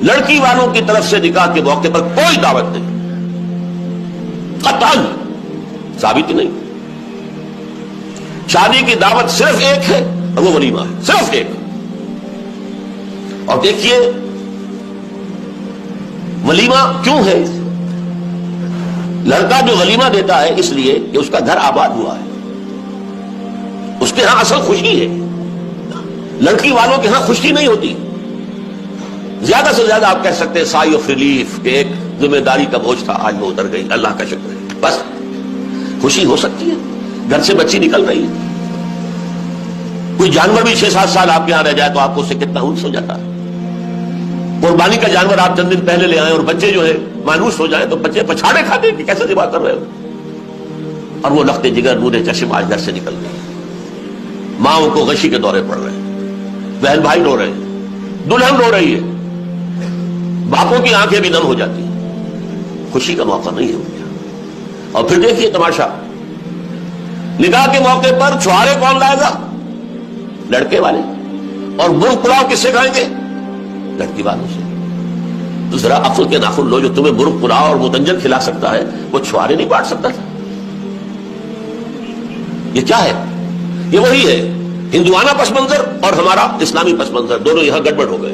لڑکی والوں کی طرف سے نکاح کے موقع پر کوئی دعوت نہیں، قطعاً ثابت ہی نہیں۔ شادی کی دعوت صرف ایک ہے اور وہ ولیمہ ہے، صرف ایک۔ اور دیکھیے ولیمہ کیوں ہے؟ لڑکا جو ولیمہ دیتا ہے اس لیے کہ اس کا گھر آباد ہوا ہے، اس کے ہاں اصل خوشی ہے۔ لڑکی والوں کے ہاں خوشی نہیں ہوتی۔ زیادہ سے زیادہ آپ کہہ سکتے ہیں سائی آف ریلیف، کہ ایک ذمہ داری کا بوجھ تھا آج وہ اتر گئی، اللہ کا شکر ہے، بس خوشی ہو سکتی ہے۔ گھر سے بچی نکل رہی ہے، کوئی جانور بھی 6-7 سال آپ کے یہاں رہ جائے تو آپ کو اس سے کتنا انس ہو جاتا ہے۔ قربانی کا جانور آپ چند دن پہلے لے آئے اور بچے جو ہے مانوس ہو جائیں تو بچے پچھاڑے کھاتے ہیں کہ کیسے ذبح کر رہے ہو، اور وہ لخت جگر نور چشم آج گھر سے نکل گئے۔ ماؤں کو غشی کے دورے پڑ رہے ہیں، بہن بھائی رو رہے ہیں، دلہن رو رہی ہے، باپوں کی آنکھیں بھی نم ہو جاتی ہیں، خوشی کا موقع نہیں ہو گیا۔ اور پھر دیکھیے تماشا، نکاح کے موقع پر چھوارے کون لائے گا؟ لڑکے والے، اور مرغ پلاؤ کس سے کھائیں گے؟ لڑکی والوں سے۔ تو ذرا عقل کے ناخن لو، جو تمہیں مرغ پلاؤ اور متنجن کھلا سکتا ہے وہ چھوارے نہیں بانٹ سکتا تھا؟ یہ کیا ہے؟ یہ وہی ہے ہندوانہ پس منظر اور ہمارا اسلامی پس منظر، دونوں یہاں گڑبڑ ہو گئے۔